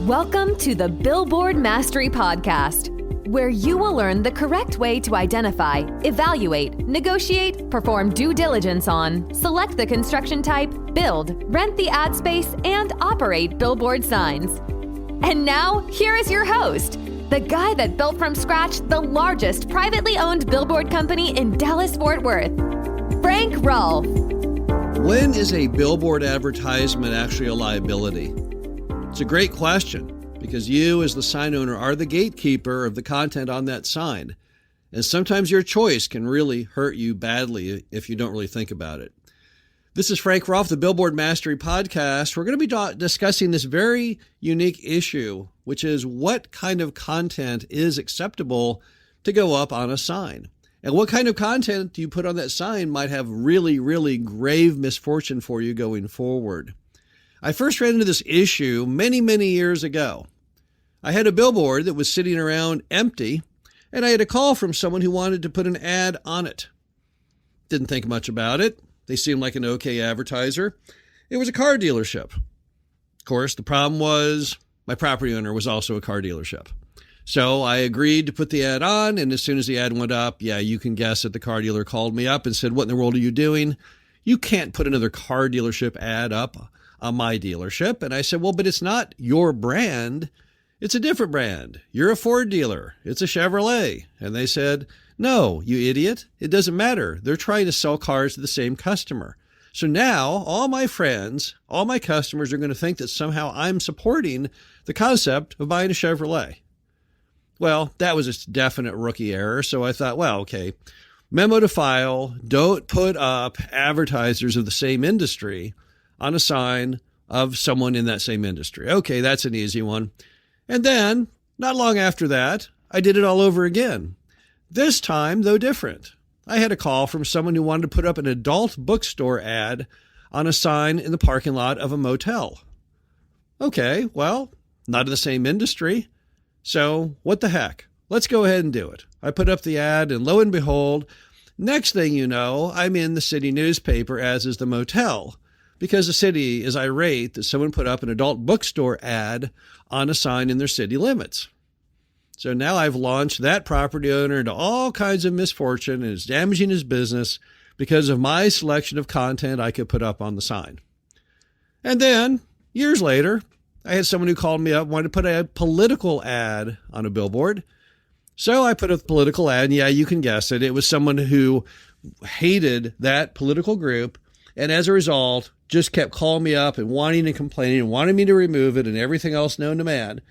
Welcome to the Billboard Mastery Podcast, where you will learn the correct way to identify, evaluate, negotiate, perform due diligence on, select the construction type, build, rent the ad space, and operate billboard signs. And now, here is your host, the guy that built from scratch the largest privately owned billboard company in Dallas-Fort Worth, Frank Rolfe. When is a billboard advertisement actually a liability? It's a great question because you as the sign owner are the gatekeeper of the content on that sign. And sometimes your choice can really hurt you badly if you don't really think about it. This is Frank Rolfe, the Billboard Mastery Podcast. We're going to be discussing this very unique issue, which is what kind of content is acceptable to go up on a sign. And what kind of content you put on that sign might have really, really grave misfortune for you going forward. I first ran into this issue many, many years ago. I had a billboard that was sitting around empty, and I had a call from someone who wanted to put an ad on it. Didn't think much about it. They seemed like an okay advertiser. It was a car dealership. Of course, the problem was my property owner was also a car dealership. So I agreed to put the ad on, and as soon as the ad went up, you can guess that the car dealer called me up and said, "What in the world are you doing? You can't put another car dealership ad up on my dealership." And I said, "Well, but it's not your brand. It's a different brand. You're a Ford dealer. It's a Chevrolet." And they said, "No, you idiot. It doesn't matter. They're trying to sell cars to the same customer. So now all my friends, all my customers are going to think that somehow I'm supporting the concept of buying a Chevrolet." Well, that was a definite rookie error. So I thought, well, okay, memo to file, don't put up advertisers of the same industry on a sign of someone in that same industry. Okay, that's an easy one. And then, not long after that, I did it all over again. This time, though different. I had a call from someone who wanted to put up an adult bookstore ad on a sign in the parking lot of a motel. Okay, well, not in the same industry. So what the heck? Let's go ahead and do it. I put up the ad, and lo and behold, next thing you know, I'm in the city newspaper, as is the motel, because the city is irate that someone put up an adult bookstore ad on a sign in their city limits. So now I've launched that property owner into all kinds of misfortune and is damaging his business because of my selection of content I could put up on the sign. And then, years later, I had someone who called me up, wanted to put a political ad on a billboard. So I put a political ad, and you can guess it. It was someone who hated that political group, and as a result, just kept calling me up and wanting and complaining and wanting me to remove it and everything else known to man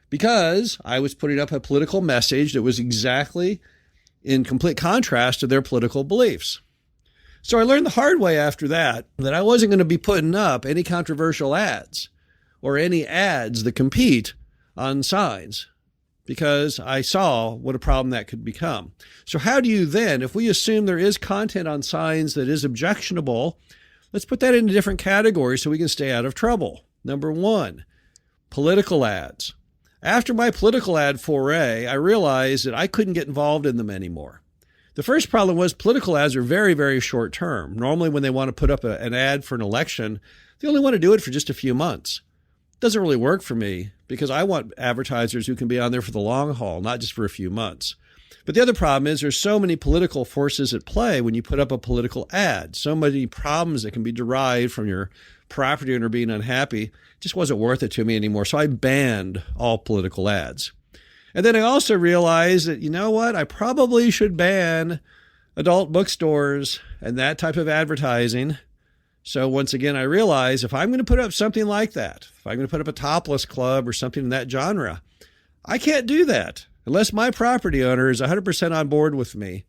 because I was putting up a political message that was exactly in complete contrast to their political beliefs. So I learned the hard way after that I wasn't going to be putting up any controversial ads or any ads that compete on signs because I saw what a problem that could become. So how do you then, if we assume there is content on signs that is objectionable, let's put that in a different category so we can stay out of trouble. Number one, political ads. After my political ad foray, I realized that I couldn't get involved in them anymore. The first problem was political ads are very, very short term. Normally when they want to put up an ad for an election, they only want to do it for just a few months. It doesn't really work for me because I want advertisers who can be on there for the long haul, not just for a few months. But the other problem is there's so many political forces at play when you put up a political ad. So many problems that can be derived from your property owner being unhappy. It just wasn't worth it to me anymore. So I banned all political ads. And then I also realized that, you know what? I probably should ban adult bookstores and that type of advertising. So once again, I realized if I'm going to put up something like that, if I'm going to put up a topless club or something in that genre, I can't do that unless my property owner is 100% on board with me.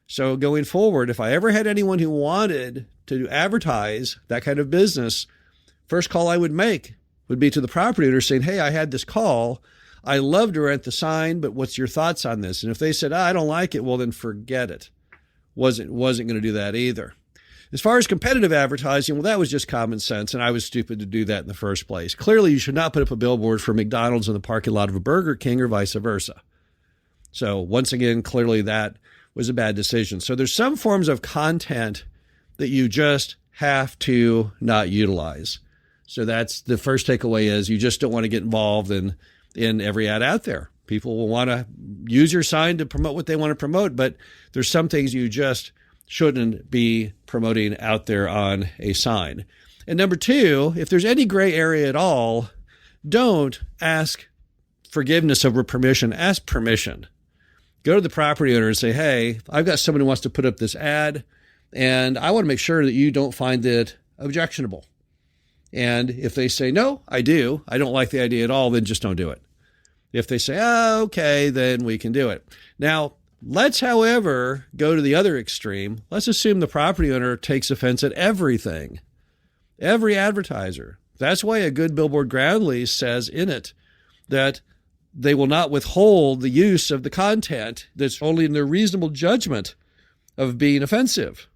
So going forward, if I ever had anyone who wanted to advertise that kind of business, first call I would make would be to the property owner saying, "Hey, I had this call. I love to rent the sign, but what's your thoughts on this?" And if they said, "I don't like it," well, then forget it. Wasn't going to do that either. As far as competitive advertising, well, that was just common sense, and I was stupid to do that in the first place. Clearly, you should not put up a billboard for McDonald's in the parking lot of a Burger King or vice versa. So once again, clearly that was a bad decision. So there's some forms of content that you just have to not utilize. So that's the first takeaway is you just don't want to get involved in every ad out there. People will want to use your sign to promote what they want to promote, but there's some things you just shouldn't be promoting out there on a sign. And number two, if there's any gray area at all, don't ask forgiveness over permission. Ask permission. Go to the property owner and say, hey, I've got someone who wants to put up this ad, and I want to make sure that you don't find it objectionable. And if they say, no, I don't like the idea at all, then just don't do it. If they say, oh, okay, then we can do it. Now, let's, however, go to the other extreme. Let's assume the property owner takes offense at everything, every advertiser. That's why a good billboard ground lease says in it that they will not withhold the use of the content that's only in their reasonable judgment of being offensive.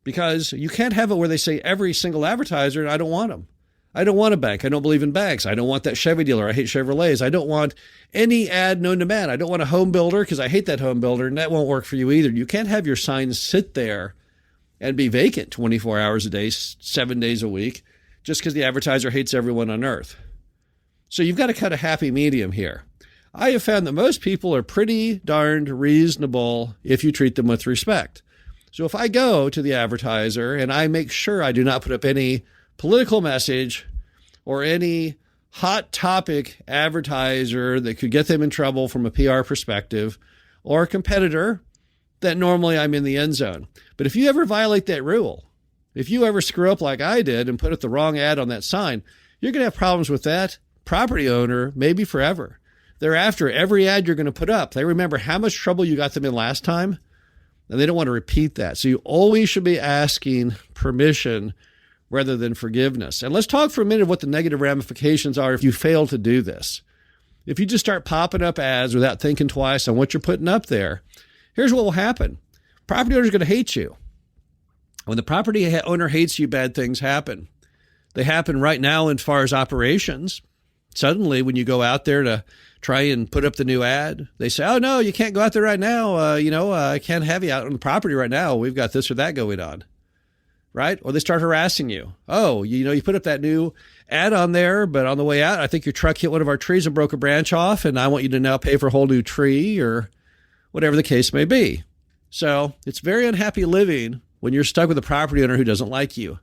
Because you can't have it where they say every single advertiser, I don't want them. I don't want a bank. I don't believe in banks. I don't want that Chevy dealer. I hate Chevrolets. I don't want any ad known to man. I don't want a home builder because I hate that home builder, and that won't work for you either. You can't have your signs sit there and be vacant 24 hours a day, 7 days a week, just because the advertiser hates everyone on earth. So you've got to cut a happy medium here. I have found that most people are pretty darned reasonable if you treat them with respect. So if I go to the advertiser and I make sure I do not put up any political message or any hot topic advertiser that could get them in trouble from a PR perspective or a competitor, that normally I'm in the end zone. But if you ever violate that rule, if you ever screw up like I did and put up the wrong ad on that sign, you're going to have problems with that property owner maybe forever. Thereafter, every ad you're going to put up, they remember how much trouble you got them in last time, and they don't want to repeat that. So you always should be asking permission rather than forgiveness. And let's talk for a minute of what the negative ramifications are if you fail to do this. If you just start popping up ads without thinking twice on what you're putting up there, here's what will happen. Property owner's going to hate you. When the property owner hates you, bad things happen. They happen right now as far as operations. Suddenly, when you go out there to try and put up the new ad, they say, oh, no, you can't go out there right now. I can't have you out on the property right now. We've got this or that going on. Right? Or they start harassing you. Oh, you put up that new ad on there, but on the way out, I think your truck hit one of our trees and broke a branch off, and I want you to now pay for a whole new tree or whatever the case may be. So it's very unhappy living when you're stuck with a property owner who doesn't like you,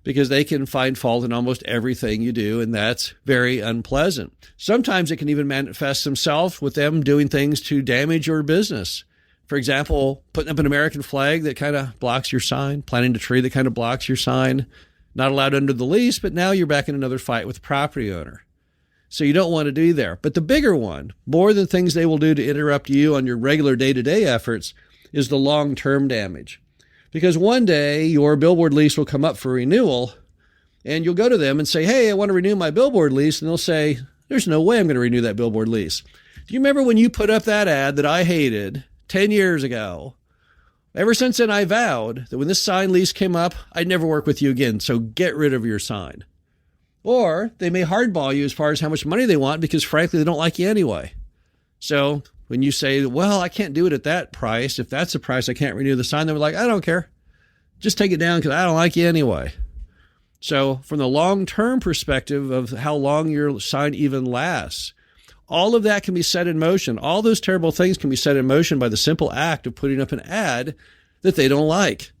because they can find fault in almost everything you do, and that's very unpleasant. Sometimes it can even manifest themselves with them doing things to damage your business. For example, putting up an American flag that kind of blocks your sign, planting a tree that kind of blocks your sign, not allowed under the lease, but now you're back in another fight with the property owner. So you don't want to do there. But the bigger one, more than things they will do to interrupt you on your regular day-to-day efforts, is the long-term damage. Because one day your billboard lease will come up for renewal, and you'll go to them and say, hey, I want to renew my billboard lease. And they'll say, there's no way I'm going to renew that billboard lease. Do you remember when you put up that ad that I hated 10 years ago? Ever since then, I vowed that when this sign lease came up, I'd never work with you again. So get rid of your sign. Or they may hardball you as far as how much money they want because, frankly, they don't like you anyway. So when you say, well, I can't do it at that price. If that's the price, I can't renew the sign. They're like, I don't care. Just take it down because I don't like you anyway. So from the long-term perspective of how long your sign even lasts, all of that can be set in motion. All those terrible things can be set in motion by the simple act of putting up an ad that they don't like.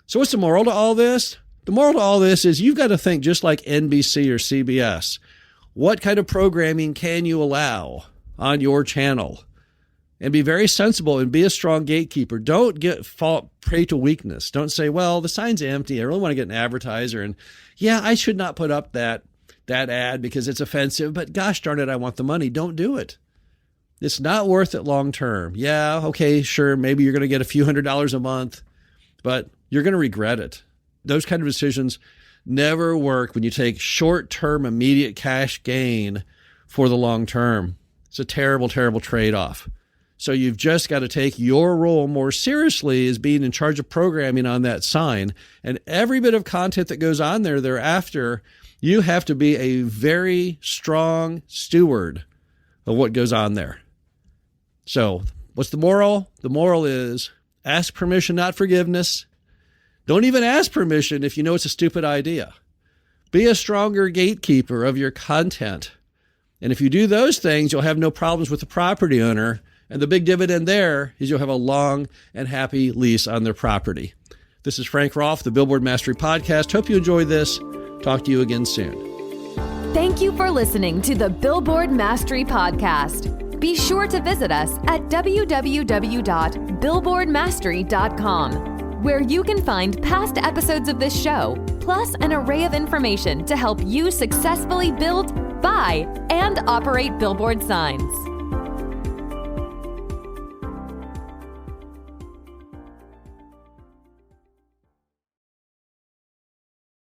So what's the moral to all this? The moral to all this is you've got to think just like NBC or CBS. What kind of programming can you allow on your channel? And be very sensible and be a strong gatekeeper. Don't fall prey to weakness. Don't say, well, the sign's empty. I really want to get an advertiser. And yeah, I should not put up that ad because it's offensive, but gosh darn it, I want the money. Don't do it. It's not worth it long term. Yeah, okay, sure, maybe you're going to get a few $100s a month, but you're going to regret it. Those kind of decisions never work when you take short-term, immediate cash gain for the long term. It's a terrible, terrible trade-off. So you've just got to take your role more seriously as being in charge of programming on that sign. And every bit of content that goes on there thereafter, you have to be a very strong steward of what goes on there. So what's the moral? The moral is ask permission, not forgiveness. Don't even ask permission if you know it's a stupid idea. Be a stronger gatekeeper of your content. And if you do those things, you'll have no problems with the property owner. And the big dividend there is you'll have a long and happy lease on their property. This is Frank Rolfe, the Billboard Mastery Podcast. Hope you enjoyed this. Talk to you again soon. Thank you for listening to the Billboard Mastery Podcast. Be sure to visit us at www.billboardmastery.com, where you can find past episodes of this show, plus an array of information to help you successfully build, buy, and operate billboard signs.